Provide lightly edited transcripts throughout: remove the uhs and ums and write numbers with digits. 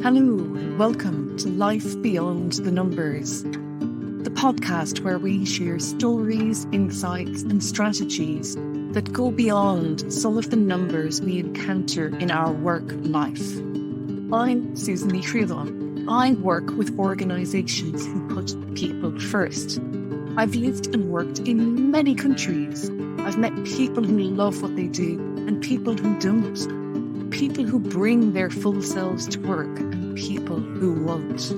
Hello and welcome to Life Beyond the Numbers, the podcast where we share stories, insights and strategies that go beyond some of the numbers we encounter in our work life. I'm Susan Triadon. I work with organisations who put people first. I've lived and worked in many countries. I've met people who love what they do and people who don't. People who bring their full selves to work and people who won't.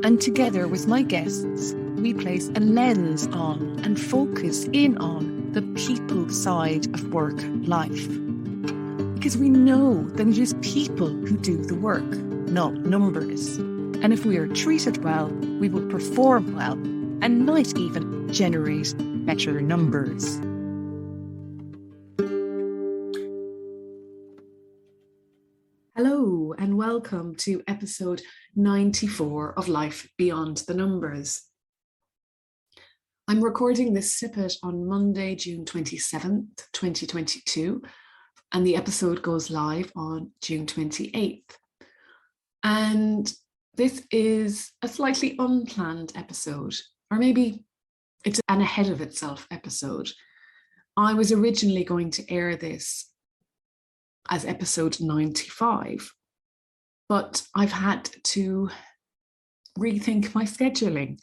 And together with my guests, we place a lens on and focus in on the people side of work life. Because we know that it is people who do the work, not numbers. And if we are treated well, we will perform well and might even generate better numbers. Hello and welcome to episode 94 of Life Beyond the Numbers. I'm recording this snippet on Monday, June 27th, 2022, and the episode goes live on June 28th. And this is a slightly unplanned episode, or maybe it's an ahead of itself episode. I was originally going to air this as episode 95, but I've had to rethink my scheduling,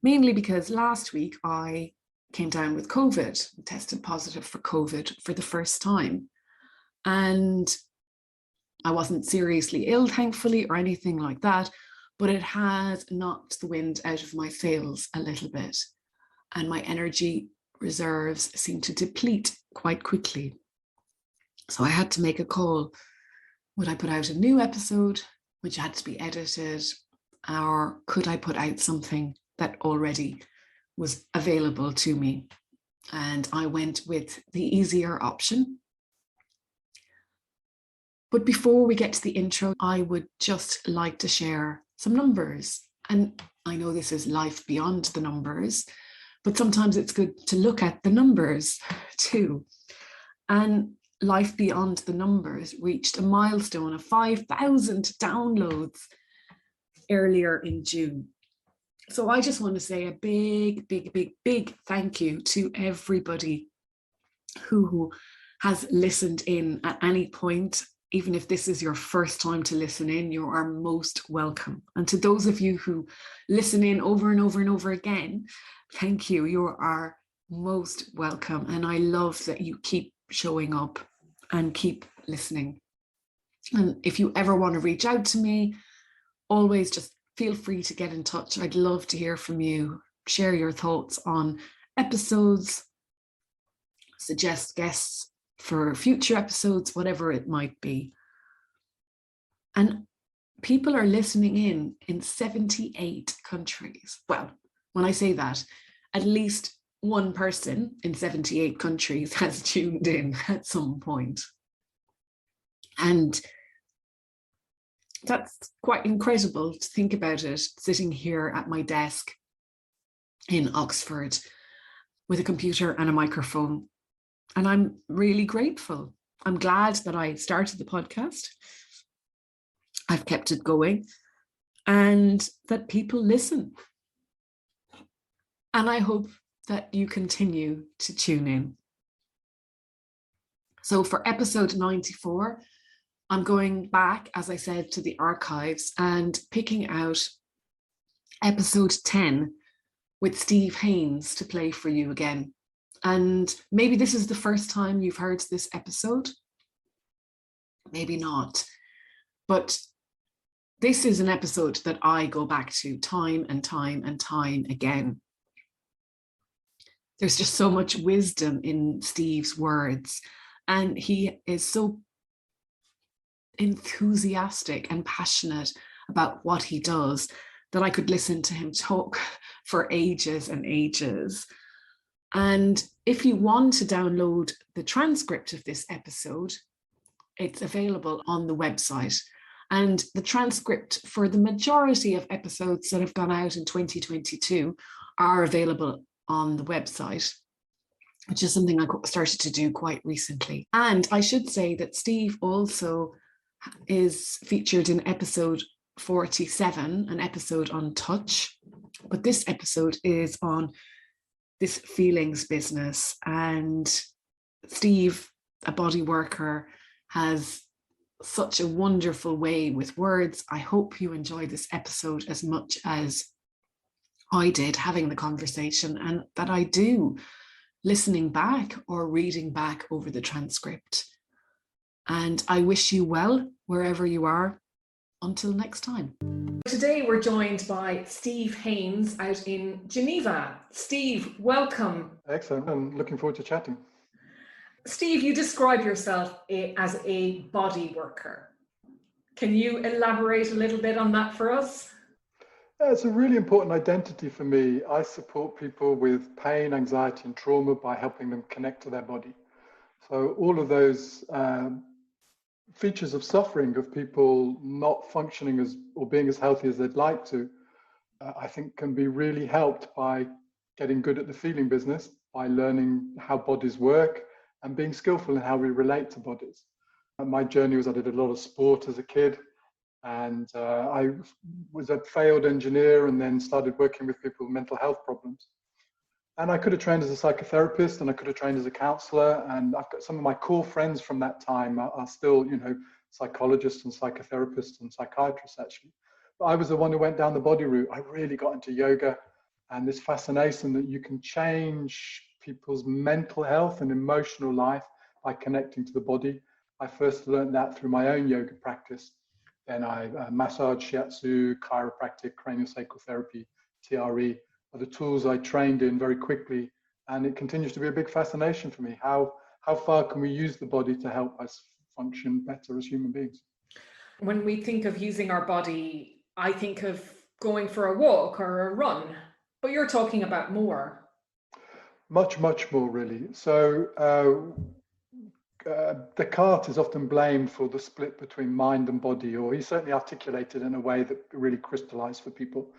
mainly because last week I came down with COVID, tested positive for COVID for the first time. And I wasn't seriously ill, thankfully, or anything like that, but it has knocked the wind out of my sails a little bit. And my energy reserves seem to deplete quite quickly. So I had to make a call. Would I put out a new episode, which had to be edited, or could I put out something that already was available to me? And I went with the easier option. But before we get to the intro, I would just like to share some numbers. And I know this is life beyond the numbers, but sometimes it's good to look at the numbers too. And Life Beyond the Numbers reached a milestone of 5,000 downloads earlier in June. So I just want to say a big thank you to everybody who has listened in at any point. Even if this is your first time to listen in, you are most welcome. And to those of you who listen in over and over again, thank you. You are most welcome. And I love that you keep showing up and keep listening. And if you ever want to reach out to me, always just feel free to get in touch. I'd love to hear from you. Share your thoughts on episodes, suggest guests for future episodes, whatever it might be. And people are listening in 78 countries. Well, when I say that, at least one person in 78 countries has tuned in at some point. And that's quite incredible to think about it, sitting here at my desk in Oxford with a computer and a microphone. And I'm really grateful. I'm glad that I started the podcast. I've kept it going and that people listen. And I hope that you continue to tune in. So for episode 94, I'm going back, as I said, to the archives and picking out episode 10 with Steve Haines to play for you again. And maybe this is the first time you've heard this episode. Maybe not. But this is an episode that I go back to time and time again. There's just so much wisdom in Steve's words, and he is so enthusiastic and passionate about what he does that I could listen to him talk for ages and ages. And if you want to download the transcript of this episode, it's available on the website. And the transcript for the majority of episodes that have gone out in 2022 are available on the website, which is something I started to do quite recently. And I should say that Steve also is featured in episode 47, an episode on touch, but this episode is on this feelings business. And Steve, a body worker, has such a wonderful way with words. I hope you enjoy this episode as much as I did having the conversation, and that I do listening back or reading back over the transcript. And I wish you well wherever you are. Until next time. Today we're joined by Steve Haines out in Geneva. Steve, welcome. Excellent. I'm looking forward to chatting. Steve, you describe yourself as a body worker. Can you elaborate a little bit on that for us? Yeah, it's a really important identity for me. I support people with pain, anxiety, and trauma by helping them connect to their body. So all of those features of suffering, of people not functioning as or being as healthy as they'd like to, I think can be really helped by getting good at the feeling business, by learning how bodies work and being skillful in how we relate to bodies. My journey was I did a lot of sport as a kid, and I was a failed engineer and then started working with people with mental health problems. And I could have trained as a psychotherapist, and I could have trained as a counselor. And I've got some of my core friends from that time are still, psychologists and psychotherapists and psychiatrists, actually. But I was the one who went down the body route. I really got into yoga and this fascination that you can change people's mental health and emotional life by connecting to the body. I first learned that through my own yoga practice. Then I massage, shiatsu, chiropractic, craniosacral therapy, TRE. Are the tools I trained in very quickly, and it continues to be a big fascination for me. How far can we use the body to help us function better as human beings? When we think of using our body, I think of going for a walk or a run, but you're talking about more. Much more, really. So Descartes is often blamed for the split between mind and body, or he certainly articulated in a way that really crystallized for people.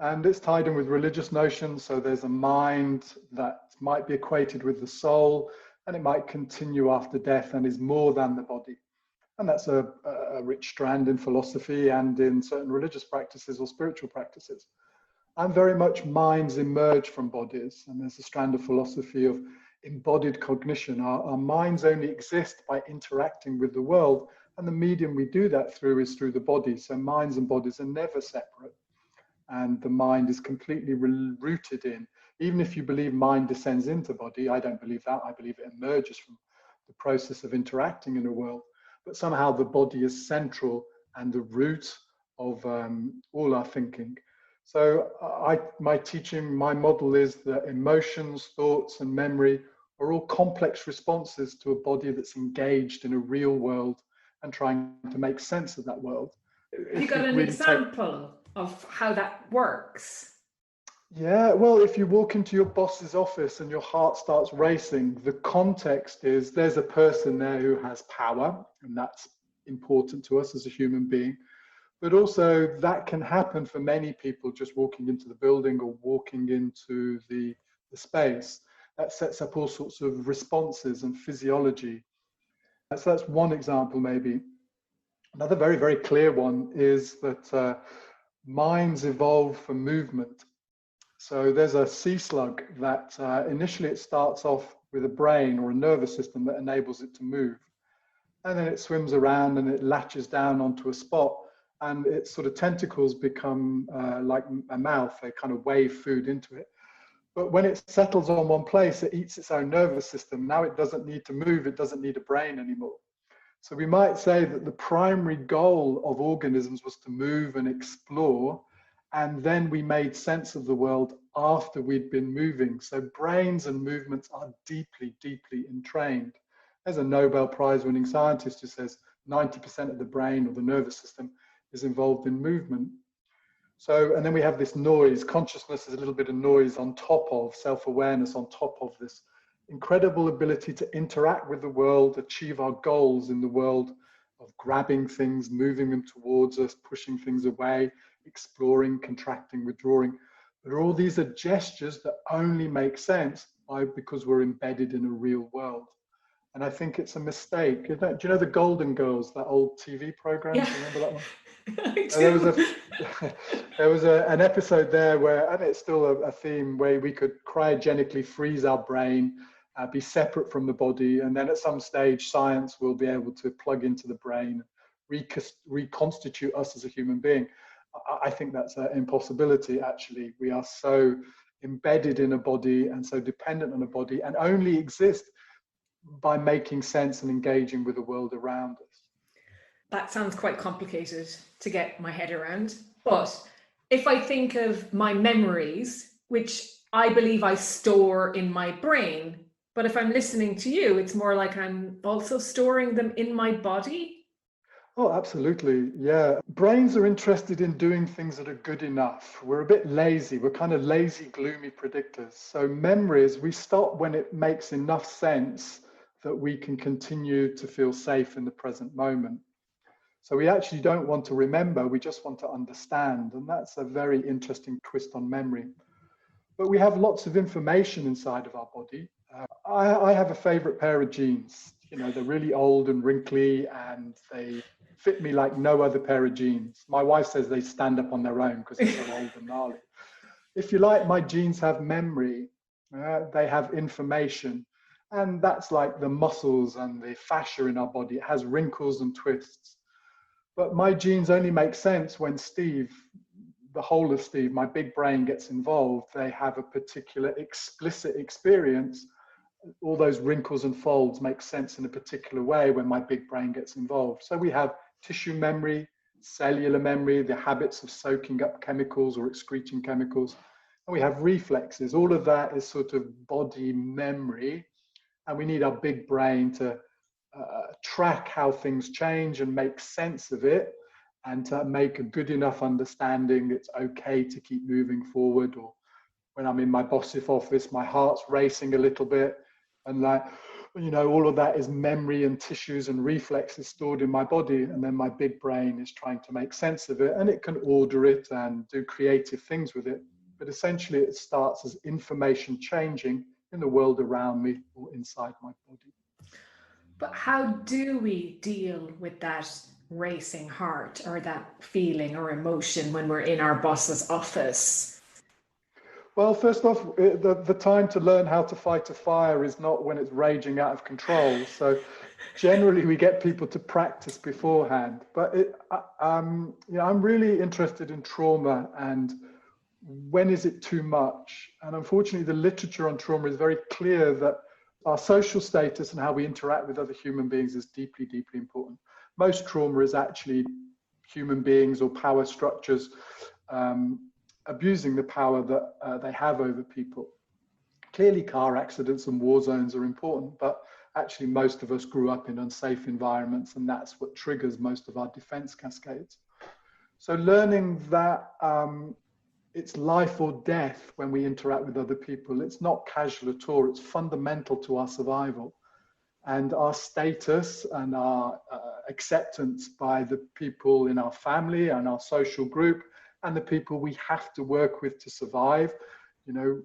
And it's tied in with religious notions. So there's a mind that might be equated with the soul, and it might continue after death and is more than the body. And that's a rich strand in philosophy and in certain religious practices or spiritual practices. I'm very much minds emerge from bodies. And there's a strand of philosophy of embodied cognition. Our minds only exist by interacting with the world. And the medium we do that through is through the body. So minds and bodies are never separate. And the mind is completely rooted in, even if you believe mind descends into body, I don't believe that. I believe it emerges from the process of interacting in a world. But somehow the body is central and the root of all our thinking. So my teaching, my model is that emotions, thoughts, and memory are all complex responses to a body that's engaged in a real world and trying to make sense of that world. Have you got an example of how that works? Yeah, well, if you walk into your boss's office and your heart starts racing, the context is there's a person there who has power, and that's important to us as a human being. But also that can happen for many people just walking into the building or walking into the space. That sets up all sorts of responses and physiology. So that's one example, maybe. Another very, very clear one is that minds evolve for movement. So there's a sea slug that initially it starts off with a brain or a nervous system that enables it to move. And then it swims around and it latches down onto a spot, and its sort of tentacles become like a mouth. They kind of wave food into it. But when it settles on one place, it eats its own nervous system. Now it doesn't need to move. It doesn't need a brain anymore. So we might say that the primary goal of organisms was to move and explore, and then we made sense of the world after we'd been moving. So brains and movements are deeply, deeply entrained. There's a Nobel Prize winning scientist who says 90% of the brain or the nervous system is involved in movement. So, and then we have this noise. Consciousness is a little bit of noise on top of self-awareness, on top of this incredible ability to interact with the world, achieve our goals in the world of grabbing things, moving them towards us, pushing things away, exploring, contracting, withdrawing. But all these are gestures that only make sense because we're embedded in a real world. And I think it's a mistake. Do you know the Golden Girls, that old TV program? Yeah. Do you remember that one? I There was do. an episode there where, and it's still a theme, where we could cryogenically freeze our brain, be separate from the body, and then at some stage, science will be able to plug into the brain, reconstitute us as a human being. I think that's an impossibility. Actually, we are so embedded in a body and so dependent on a body, and only exist by making sense and engaging with the world around us. That sounds quite complicated to get my head around. But if I think of my memories, which I believe I store in my brain, but if I'm listening to you, it's more like I'm also storing them in my body. Oh, absolutely. Yeah. Brains are interested in doing things that are good enough. We're a bit lazy. We're kind of lazy, gloomy predictors. So memories, we stop when it makes enough sense that we can continue to feel safe in the present moment. So we actually don't want to remember, we just want to understand. And that's a very interesting twist on memory. But we have lots of information inside of our body. I have a favorite pair of jeans. You know, they're really old and wrinkly, and they fit me like no other pair of jeans. My wife says they stand up on their own because they're so old and gnarly. If you like, my jeans have memory. They have information. And that's like the muscles and the fascia in our body. It has wrinkles and twists. But my genes only make sense when Steve, the whole of Steve, my big brain, gets involved. They have a particular explicit experience. All those wrinkles and folds make sense in a particular way when my big brain gets involved. So we have tissue memory, cellular memory, the habits of soaking up chemicals or excreting chemicals. And we have reflexes. All of that is sort of body memory. And we need our big brain to track how things change and make sense of it, and to make a good enough understanding it's okay to keep moving forward. Or when I'm in my boss's office, my heart's racing a little bit, and like, you know, all of that is memory and tissues and reflexes stored in my body, and then my big brain is trying to make sense of it, and it can order it and do creative things with it. But essentially it starts as information changing in the world around me or inside my body. But how do we deal with that racing heart or that feeling or emotion when we're in our boss's office? Well, first off, the time to learn how to fight a fire is not when it's raging out of control. So generally we get people to practice beforehand. But I'm really interested in trauma and when is it too much? And unfortunately, the literature on trauma is very clear that our social status and how we interact with other human beings is deeply, deeply important. Most trauma is actually human beings or power structures abusing the power that they have over people. Clearly, car accidents and war zones are important, but actually most of us grew up in unsafe environments, and that's what triggers most of our defense cascades. So learning that it's life or death when we interact with other people. It's not casual at all. It's fundamental to our survival and our status and our acceptance by the people in our family and our social group and the people we have to work with to survive, you know,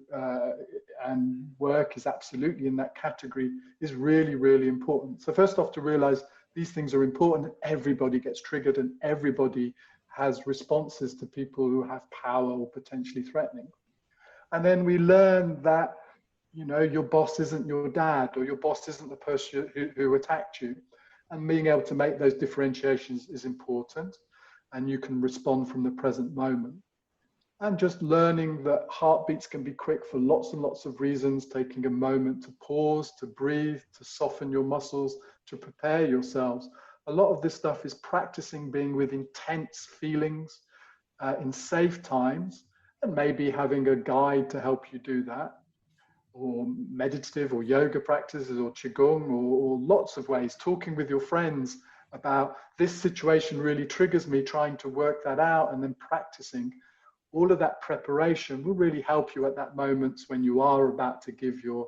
and work is absolutely in that category, is really, really important. So first off, to realize these things are important. Everybody gets triggered and everybody has responses to people who have power or potentially threatening. And then we learn that, you know, your boss isn't your dad, or your boss isn't the person who attacked you. And being able to make those differentiations is important. And you can respond from the present moment. And just learning that heartbeats can be quick for lots and lots of reasons, taking a moment to pause, to breathe, to soften your muscles, to prepare yourselves. A lot of this stuff is practicing being with intense feelings in safe times, and maybe having a guide to help you do that, or meditative or yoga practices or qigong, or lots of ways, talking with your friends about this situation really triggers me, trying to work that out, and then practicing. All of that preparation will really help you at that moment when you are about to give your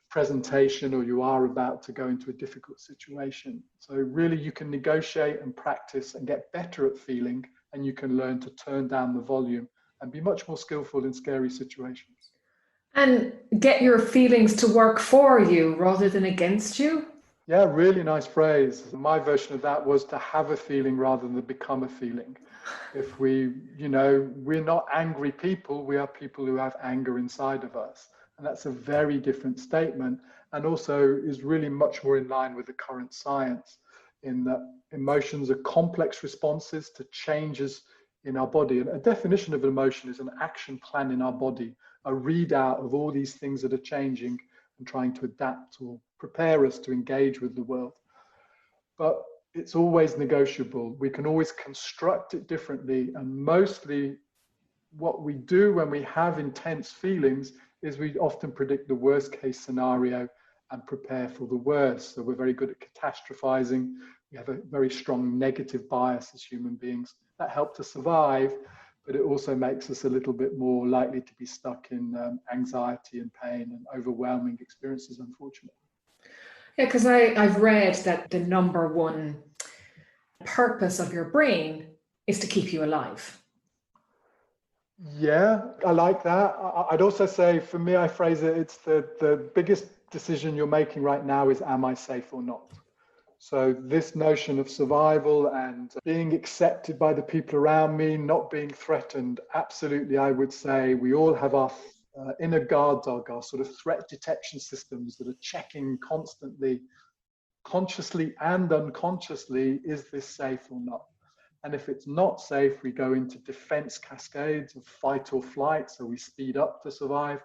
presentation or you are about to go into a difficult situation. So really you can negotiate and practice and get better at feeling, and you can learn to turn down the volume and be much more skillful in scary situations. And get your feelings to work for you rather than against you? Yeah, really nice phrase. My version of that was to have a feeling rather than become a feeling. If we're not angry people, we are people who have anger inside of us. And that's a very different statement, and also is really much more in line with the current science, in that emotions are complex responses to changes in our body. And a definition of emotion is an action plan in our body, a readout of all these things that are changing and trying to adapt or prepare us to engage with the world. But it's always negotiable. We can always construct it differently. And mostly what we do when we have intense feelings is we often predict the worst case scenario and prepare for the worst. So we're very good at catastrophizing. We have a very strong negative bias as human beings that help to survive, but it also makes us a little bit more likely to be stuck in anxiety and pain and overwhelming experiences, unfortunately. Yeah, because I've read that the number one purpose of your brain is to keep you alive. Yeah, I like that. I'd also say, for me, I phrase it, it's the biggest decision you're making right now is, am I safe or not? So this notion of survival and being accepted by the people around me, not being threatened, absolutely, I would say we all have our inner guard dog, our sort of threat detection systems that are checking constantly, consciously and unconsciously, is this safe or not? And if it's not safe, we go into defense cascades of fight or flight. So we speed up to survive,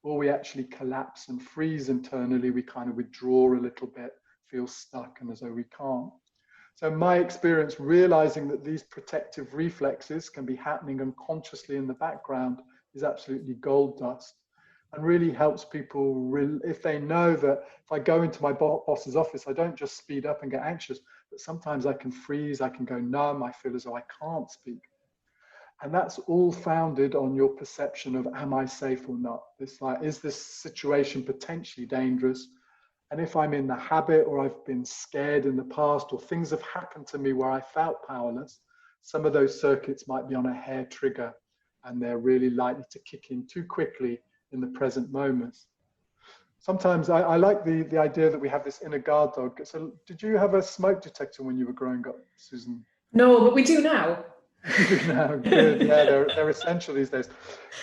or we actually collapse and freeze internally. We kind of withdraw a little bit, feel stuck and as though we can't. So my experience realizing that these protective reflexes can be happening unconsciously in the background is absolutely gold dust, and really helps people if they know that if I go into my boss's office, I don't just speed up and get anxious, but sometimes I can freeze, I can go numb, I feel as though I can't speak. And that's all founded on your perception of, am I safe or not? It's like, is this situation potentially dangerous? And if I'm in the habit, or I've been scared in the past, or things have happened to me where I felt powerless, some of those circuits might be on a hair trigger, and they're really likely to kick in too quickly in the present moments. Sometimes I like the idea that we have this inner guard dog. So did you have a smoke detector when you were growing up, Susan? No, but we do now. You do now, good. Yeah, they're essential these days.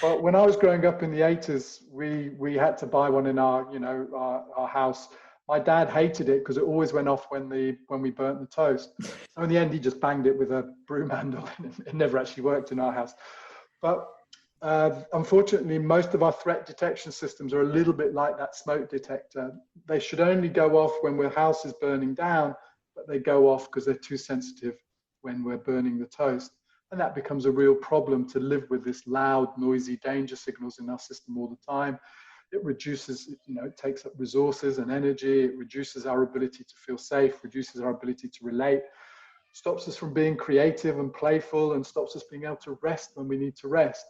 But when I was growing up in the 80s, we had to buy one in our house. My dad hated it because it always went off when we burnt the toast. So in the end, he just banged it with a broom handle. It never actually worked in our house. But unfortunately, most of our threat detection systems are a little bit like that smoke detector. They should only go off when our house is burning down, but they go off because they're too sensitive when we're burning the toast. And that becomes a real problem, to live with this loud, noisy danger signals in our system all the time. It reduces, it takes up resources and energy. It reduces our ability to feel safe, reduces our ability to relate, stops us from being creative and playful, and stops us being able to rest when we need to rest.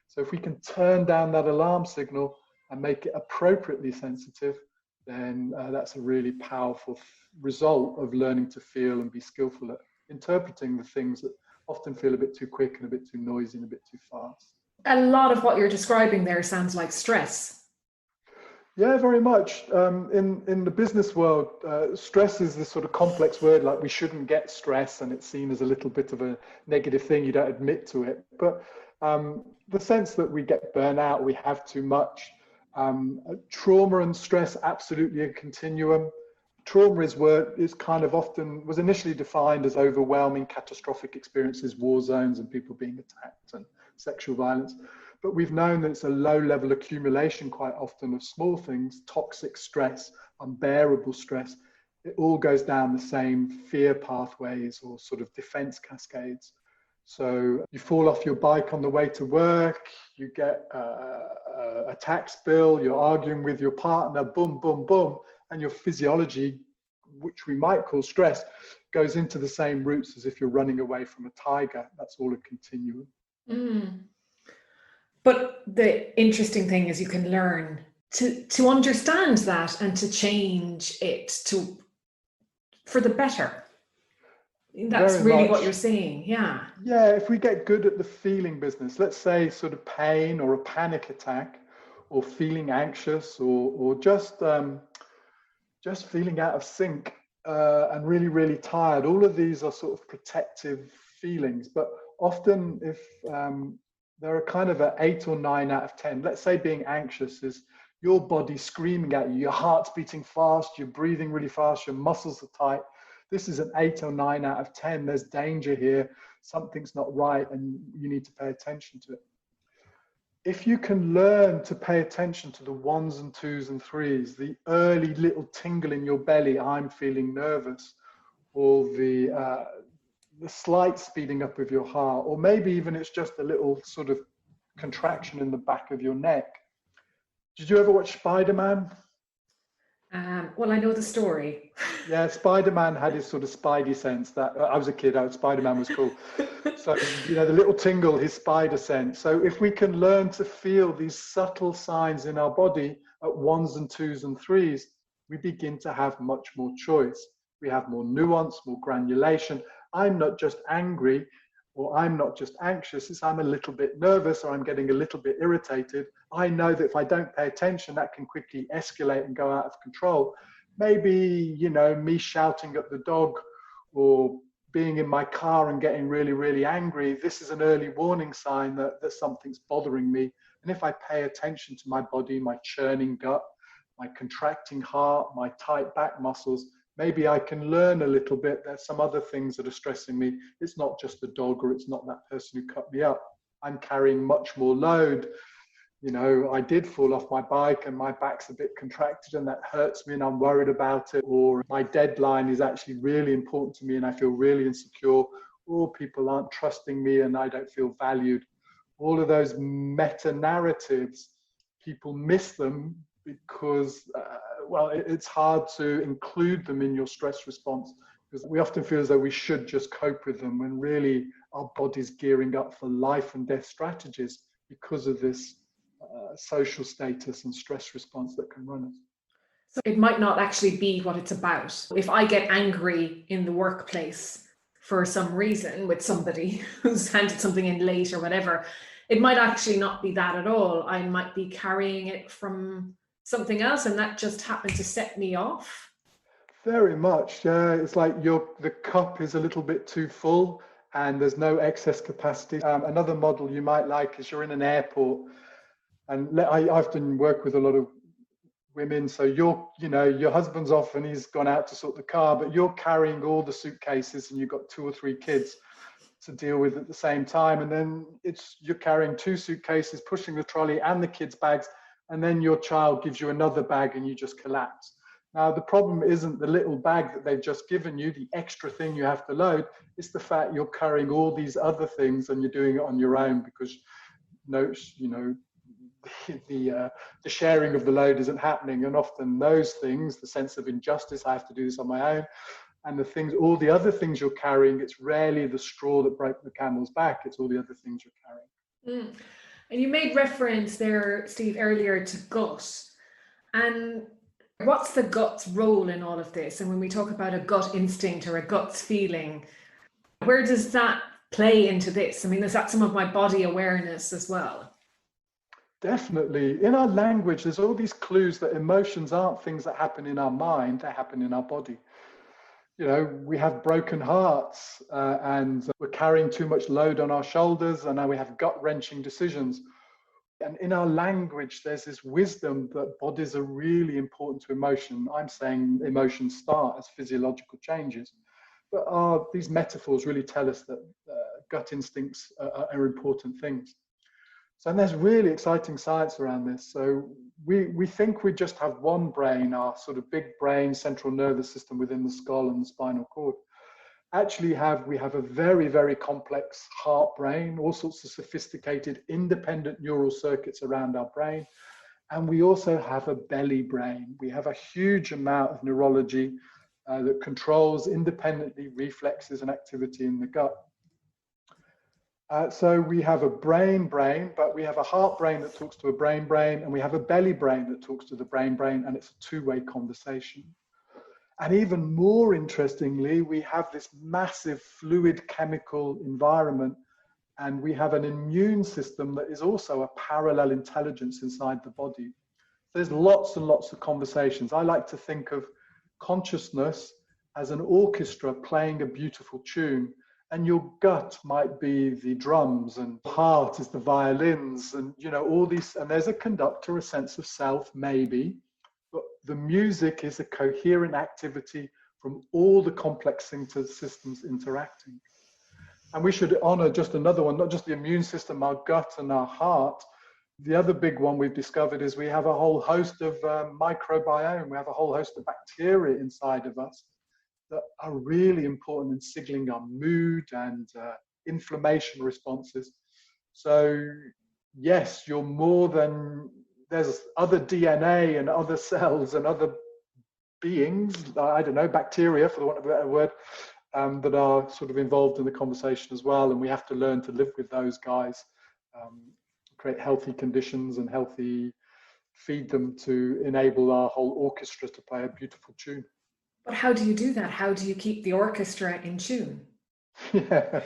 So if we can turn down that alarm signal and make it appropriately sensitive, then that's a really powerful result of learning to feel and be skillful at interpreting the things that often feel a bit too quick and a bit too noisy and a bit too fast. A lot of what you're describing there sounds like stress. Yeah, very much. In the business world, stress is this sort of complex word, like we shouldn't get stress, and it's seen as a little bit of a negative thing. You don't admit to it. But the sense that we get burnout, we have too much. Trauma and stress, absolutely a continuum. Trauma is kind of often was initially defined as overwhelming, catastrophic experiences, war zones, and people being attacked and sexual violence. But we've known that it's a low-level accumulation quite often of small things, toxic stress, unbearable stress. It all goes down the same fear pathways or sort of defense cascades. So you fall off your bike on the way to work, you get a tax bill, you're arguing with your partner, boom, boom, boom, and your physiology, which we might call stress, goes into the same routes as if you're running away from a tiger. That's all a continuum. Mm. But the interesting thing is you can learn to understand that and to change it for the better. That's Very really much what you're saying, yeah. Yeah, if we get good at the feeling business, let's say sort of pain or a panic attack, or feeling anxious, or just just feeling out of sync and really, really tired. All of these are sort of protective feelings, but often if there are kind of an 8 or 9 out of 10, let's say being anxious is your body screaming at you, your heart's beating fast, you're breathing really fast, your muscles are tight. This is an 8 or 9 out of 10. There's danger here. Something's not right and you need to pay attention to it. If you can learn to pay attention to the 1s and 2s and 3s, the early little tingle in your belly, I'm feeling nervous, or the slight speeding up of your heart, or maybe even it's just a little sort of contraction in the back of your neck. Did you ever watch Spider-Man? Well, I know the story. Yeah, Spider-Man had his sort of spidey sense that I was a kid, Spider-Man was cool. So, you know, the little tingle, his spider sense. So if we can learn to feel these subtle signs in our body at 1s and 2s and 3s, we begin to have much more choice. We have more nuance, more granulation. I'm not just angry, or I'm not just anxious, it's I'm a little bit nervous, or I'm getting a little bit irritated. I know that if I don't pay attention, that can quickly escalate and go out of control. Maybe, you know, me shouting at the dog or being in my car and getting really, really angry, this is an early warning sign that something's bothering me. And if I pay attention to my body, my churning gut, my contracting heart, my tight back muscles, maybe I can learn a little bit. There's some other things that are stressing me. It's not just the dog, or it's not that person who cut me up. I'm carrying much more load. You know, I did fall off my bike and my back's a bit contracted and that hurts me and I'm worried about it. Or my deadline is actually really important to me and I feel really insecure. Or people aren't trusting me and I don't feel valued. All of those meta narratives, people miss them because, well, it's hard to include them in your stress response because we often feel as though we should just cope with them when really our body's gearing up for life and death strategies because of this social status and stress response that can run us. So it might not actually be what it's about. If I get angry in the workplace for some reason with somebody who's handed something in late or whatever, it might actually not be that at all. I might be carrying it from something else and that just happened to set me off. Very much, yeah. It's like the cup is a little bit too full and there's no excess capacity. Another model you might like is you're in an airport, and I often work with a lot of women. So your husband's off and he's gone out to sort the car, but you're carrying all the suitcases and you've got 2 or 3 kids to deal with at the same time. And then you're carrying 2 suitcases, pushing the trolley and the kids' bags. And then your child gives you another bag and you just collapse. Now, the problem isn't the little bag that they've just given you, the extra thing you have to load. It's the fact you're carrying all these other things and you're doing it on your own because the sharing of the load isn't happening. And often those things, the sense of injustice, I have to do this on my own, and all the other things you're carrying, it's rarely the straw that broke the camel's back, it's all the other things you're carrying. And you made reference there, Steve, earlier to gut. And what's the gut's role in all of this? And when we talk about a gut instinct or a gut feeling, where does that play into this? I mean, is that some of my body awareness as well? Definitely. In our language, there's all these clues that emotions aren't things that happen in our mind, they happen in our body. You know, we have broken hearts and we're carrying too much load on our shoulders, and now we have gut-wrenching decisions. And in our language, there's this wisdom that bodies are really important to emotion. I'm saying emotions start as physiological changes. But these metaphors really tell us that gut instincts are important things. So there's really exciting science around this. So we think we just have one brain, our sort of big brain, central nervous system within the skull and the spinal cord. Actually we have a very, very complex heart brain, all sorts of sophisticated independent neural circuits around our brain. And we also have a belly brain. We have a huge amount of neurology that controls independently reflexes and activity in the gut. So we have a brain, but we have a heart brain that talks to a brain, and we have a belly brain that talks to the brain, and it's a two-way conversation. And even more interestingly, we have this massive fluid chemical environment, and we have an immune system that is also a parallel intelligence inside the body. There's lots and lots of conversations. I like to think of consciousness as an orchestra playing a beautiful tune. And your gut might be the drums, and heart is the violins, and all these, and there's a conductor, a sense of self, maybe, but the music is a coherent activity from all the complex systems interacting. And we should honor just another one, not just the immune system, our gut and our heart. The other big one we've discovered is we have a whole host of microbiome, we have a whole host of bacteria inside of us that are really important in signaling our mood and inflammation responses. So yes, you're more than, there's other DNA and other cells and other beings, I don't know, bacteria for the want of a better word, that are sort of involved in the conversation as well. And we have to learn to live with those guys, create healthy conditions and feed them to enable our whole orchestra to play a beautiful tune. But how do you do that? How do you keep the orchestra in tune? Yeah.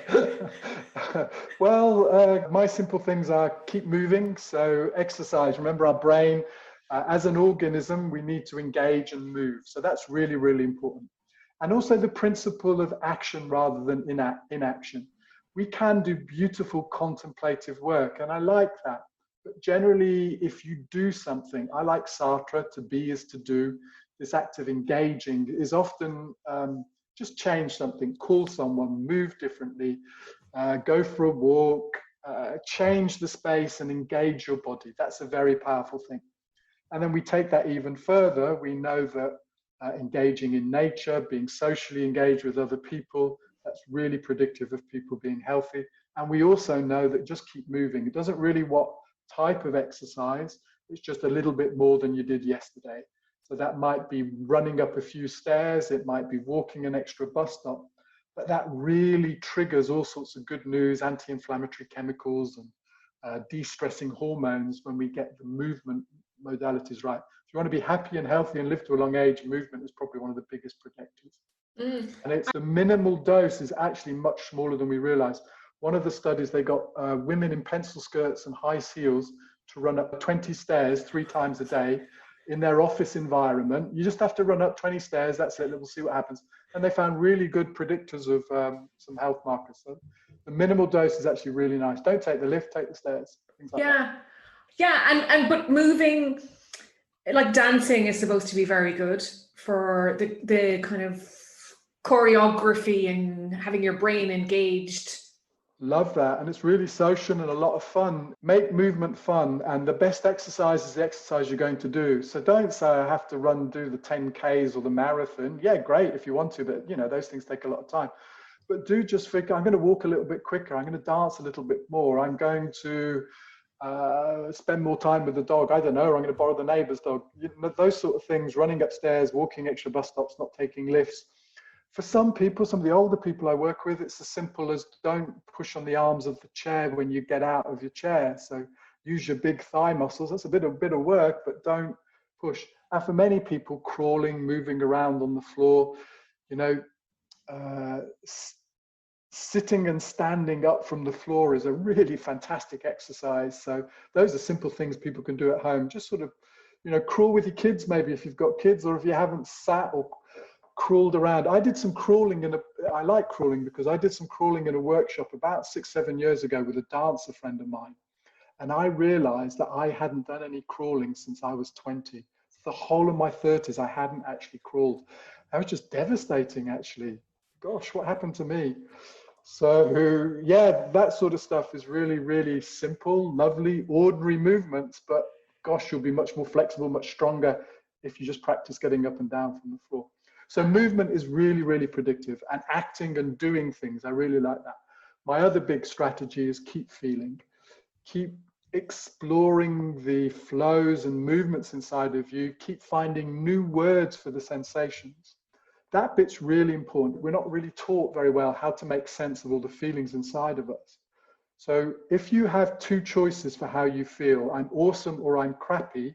Well, my simple things are keep moving. So exercise. Remember, our brain, as an organism, we need to engage and move. So that's really, really important. And also the principle of action rather than inaction. We can do beautiful contemplative work, and I like that. But generally, if you do something, I like Sartre, to be is to do. This act of engaging is often just change something, call someone, move differently, go for a walk, change the space and engage your body. That's a very powerful thing. And then we take that even further. We know that engaging in nature, being socially engaged with other people, that's really predictive of people being healthy. And we also know that just keep moving. It doesn't really what type of exercise, it's just a little bit more than you did yesterday. So that might be running up a few stairs, it might be walking an extra bus stop, but that really triggers all sorts of good news, anti-inflammatory chemicals and de-stressing hormones when we get the movement modalities right. If you want to be happy and healthy and live to a long age, movement is probably one of the biggest predictors. And it's the minimal dose is actually much smaller than we realize. One of the studies, they got women in pencil skirts and high heels to run up 20 stairs 3 times a day in their office environment. You just have to run up 20 stairs, that's it, we'll see what happens. And they found really good predictors of some health markers. So the minimal dose is actually really nice. Don't take the lift, take the stairs, things like that. Yeah, but moving, like dancing is supposed to be very good for the kind of choreography and having your brain engaged. Love that. And it's really social and a lot of fun. Make movement fun. And the best exercise is the exercise you're going to do. So don't say I have to do the 10Ks or the marathon. Yeah, great if you want to, but those things take a lot of time. But do just figure, I'm going to walk a little bit quicker. I'm going to dance a little bit more. I'm going to spend more time with the dog. I don't know, or I'm going to borrow the neighbor's dog. Those sort of things, running upstairs, walking extra bus stops, not taking lifts. For some people, some of the older people I work with, it's as simple as don't push on the arms of the chair when you get out of your chair. So use your big thigh muscles. That's a bit of work, but don't push. And for many people, crawling, moving around on the floor, sitting and standing up from the floor is a really fantastic exercise. So those are simple things people can do at home. Just sort of, crawl with your kids, maybe if you've got kids, or if you haven't sat or crawled around. I did some crawling I like crawling because I did some crawling in a workshop about 6-7 years ago with a dancer friend of mine. And I realized that I hadn't done any crawling since I was 20. The whole of my 30s, I hadn't actually crawled. That was just devastating, actually. Gosh, what happened to me? So yeah, that sort of stuff is really, really simple, lovely, ordinary movements, but gosh, you'll be much more flexible, much stronger if you just practice getting up and down from the floor. So movement is really, really predictive, and acting and doing things, I really like that. My other big strategy is keep feeling. Keep exploring the flows and movements inside of you. Keep finding new words for the sensations. That bit's really important. We're not really taught very well how to make sense of all the feelings inside of us. So if you have 2 choices for how you feel, I'm awesome or I'm crappy,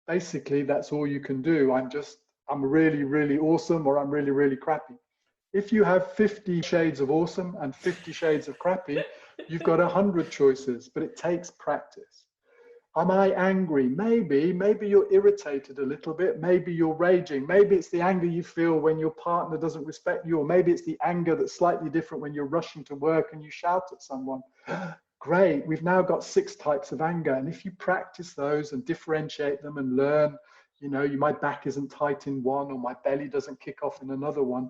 basically that's all you can do. I'm really, really awesome or I'm really, really crappy. If you have 50 shades of awesome and 50 shades of crappy, you've got 100 choices, but it takes practice. Am I angry? Maybe you're irritated a little bit. Maybe you're raging. Maybe it's the anger you feel when your partner doesn't respect you, or maybe it's the anger that's slightly different when you're rushing to work and you shout at someone. Great, we've now got 6 types of anger. And if you practice those and differentiate them and learn, my back isn't tight in one, or my belly doesn't kick off in another one,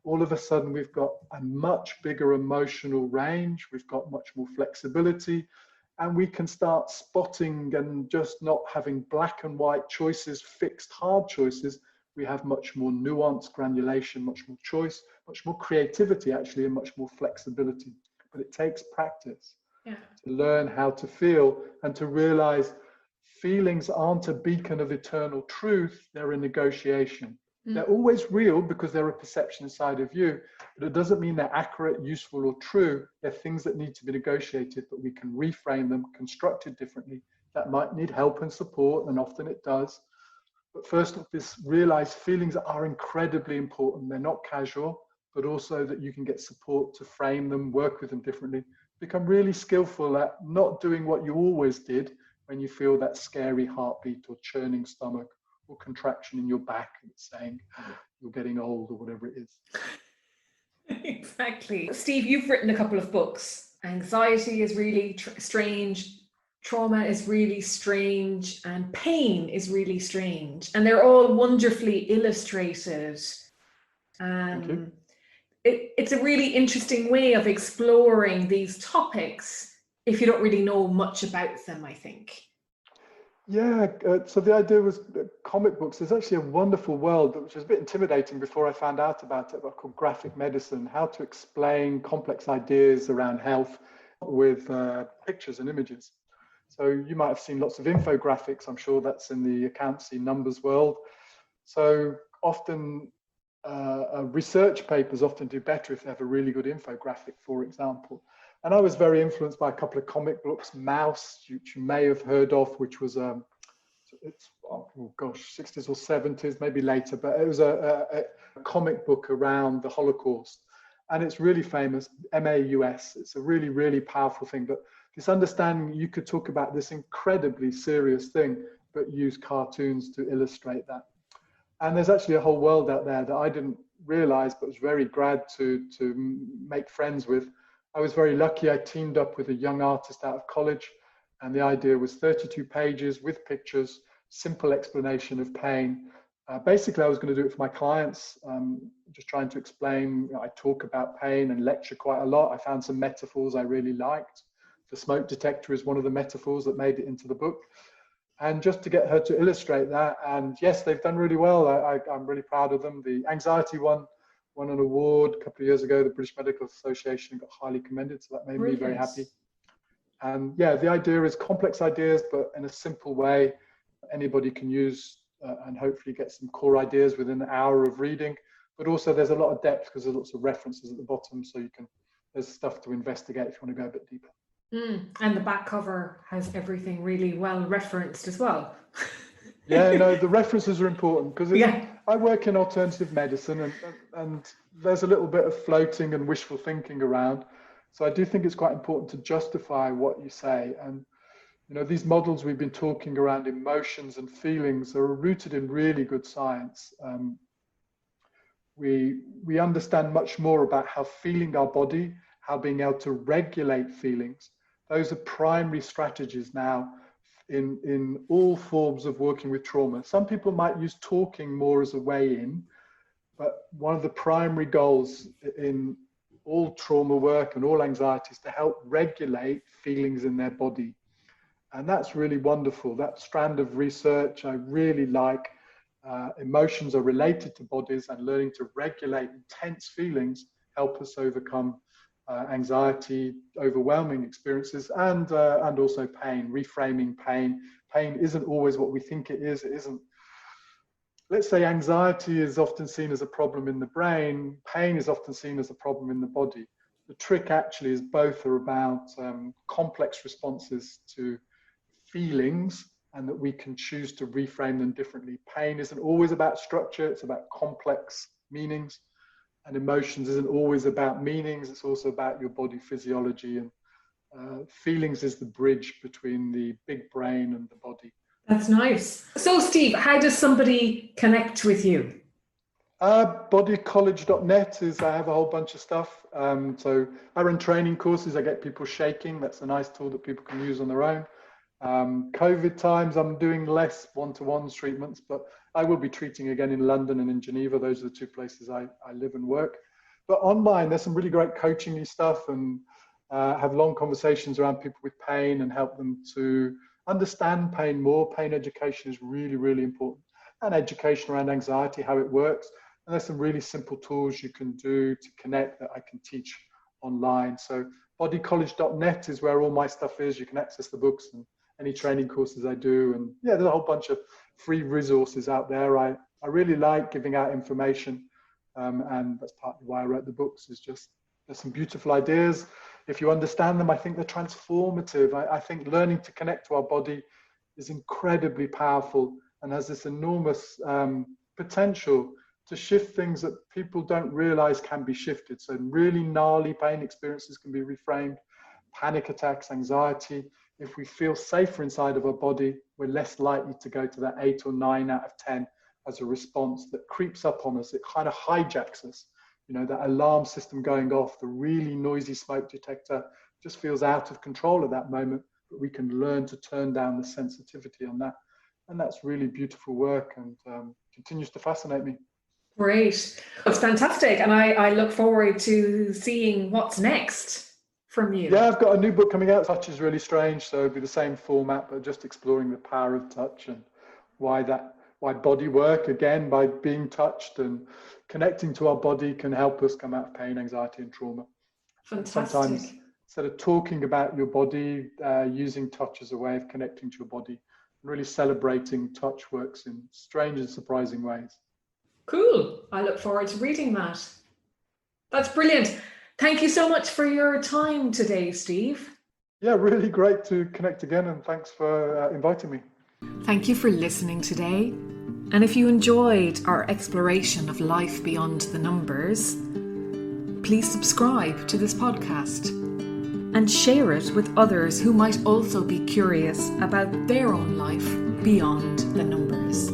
all of a sudden we've got a much bigger emotional range. We've got much more flexibility. And we can start spotting and just not having black and white choices, fixed hard choices. We have much more nuance, granulation, much more choice, much more creativity actually, and much more flexibility. But it takes practice to learn how to feel and to realize feelings aren't a beacon of eternal truth, they're a negotiation. They're always real because they're a perception inside of you, but it doesn't mean they're accurate, useful, or true. They're things that need to be negotiated, but we can reframe them, construct it differently. That might need help and support, and often it does. But first off, realize feelings are incredibly important. They're not casual, but also that you can get support to frame them, work with them differently, become really skillful at not doing what you always did when you feel that scary heartbeat or churning stomach or contraction in your back and it's saying you're getting old or whatever it is. Exactly. Steve, you've written a couple of books. Anxiety is really strange, trauma is really strange, and pain is really strange. And they're all wonderfully illustrated. It's a really interesting way of exploring these topics if you don't really know much about them, I think. Yeah, so the idea was comic books. There's actually a wonderful world, which was a bit intimidating before I found out about it, but called graphic medicine, how to explain complex ideas around health with pictures and images. So you might have seen lots of infographics. I'm sure that's in the accountancy numbers world. So often research papers often do better if they have a really good infographic, for example. And I was very influenced by a couple of comic books, Mouse, which you may have heard of, which was, it's, oh gosh, 60s or 70s, maybe later, but it was a comic book around the Holocaust. And it's really famous, MAUS. It's a really, really powerful thing. But this understanding you could talk about this incredibly serious thing, but use cartoons to illustrate that. And there's actually a whole world out there that I didn't realize, but was very glad to make friends with. I was very lucky. I teamed up with a young artist out of college, and the idea was 32 pages with pictures, simple explanation of pain. Basically, I was going to do it for my clients, just trying to explain. I talk about pain and lecture quite a lot. I found some metaphors I really liked. The smoke detector is one of the metaphors that made it into the book. And just to get her to illustrate that, and yes, they've done really well. I'm really proud of them. The anxiety one won an award a couple of years ago. The British Medical Association got highly commended, so that made me very happy. And yeah, the idea is complex ideas, but in a simple way, anybody can use and hopefully get some core ideas within an hour of reading. But also there's a lot of depth because there's lots of references at the bottom, so there's stuff to investigate if you want to go a bit deeper. And the back cover has everything really well referenced as well. Yeah, no, the references are important because I work in alternative medicine and there's a little bit of floating and wishful thinking around. So I do think it's quite important to justify what you say. And, these models we've been talking around emotions and feelings are rooted in really good science. We understand much more about how feeling our body, how being able to regulate feelings. Those are primary strategies now in all forms of working with trauma. Some people might use talking more as a way in, but one of the primary goals in all trauma work and all anxiety is to help regulate feelings in their body. And that's really wonderful. That strand of research I really like. Emotions are related to bodies, and learning to regulate intense feelings help us overcome anxiety, overwhelming experiences, and also pain, reframing pain. Pain isn't always what we think it is. It isn't. Let's say anxiety is often seen as a problem in the brain. Pain is often seen as a problem in the body. The trick actually is both are about complex responses to feelings, and that we can choose to reframe them differently. Pain isn't always about structure. It's about complex meanings. And emotions isn't always about meanings. It's also about your body physiology. And feelings is the bridge between the big brain and the body. That's nice. So, Steve, how does somebody connect with you? Bodycollege.net I have a whole bunch of stuff. So I run training courses. I get people shaking. That's a nice tool that people can use on their own. COVID times, I'm doing less one-to-one treatments, but I will be treating again in London and in Geneva. Those are the two places I live and work. But online, there's some really great coaching stuff, and have long conversations around people with pain and help them to understand pain more. Pain education is really, really important. And education around anxiety, how it works. And there's some really simple tools you can do to connect that I can teach online. So bodycollege.net is where all my stuff is. You can access the books and any training courses I do. And yeah, there's a whole bunch of free resources out there. I really like giving out information. And that's partly why I wrote the books, is just there's some beautiful ideas. If you understand them, I think they're transformative. I think learning to connect to our body is incredibly powerful and has this enormous potential to shift things that people don't realize can be shifted. So really gnarly pain experiences can be reframed, panic attacks, anxiety. If we feel safer inside of our body, we're less likely to go to that 8 or 9 out of 10 as a response that creeps up on us. It kind of hijacks us. You know, that alarm system going off, the really noisy smoke detector just feels out of control at that moment, but we can learn to turn down the sensitivity on that. And that's really beautiful work, and continues to fascinate me. Great. It's fantastic. And I look forward to seeing what's next from you. Yeah, I've got a new book coming out. Touch is really strange. So it'll be the same format, but just exploring the power of touch and why body work, again, by being touched and connecting to our body, can help us come out of pain, anxiety, and trauma. Fantastic. Sometimes, instead of talking about your body, using touch as a way of connecting to your body, and really celebrating touch works in strange and surprising ways. Cool. I look forward to reading that. That's brilliant. Thank you so much for your time today, Steve. Yeah, really great to connect again, and thanks for inviting me. Thank you for listening today. And if you enjoyed our exploration of life beyond the numbers, please subscribe to this podcast and share it with others who might also be curious about their own life beyond the numbers.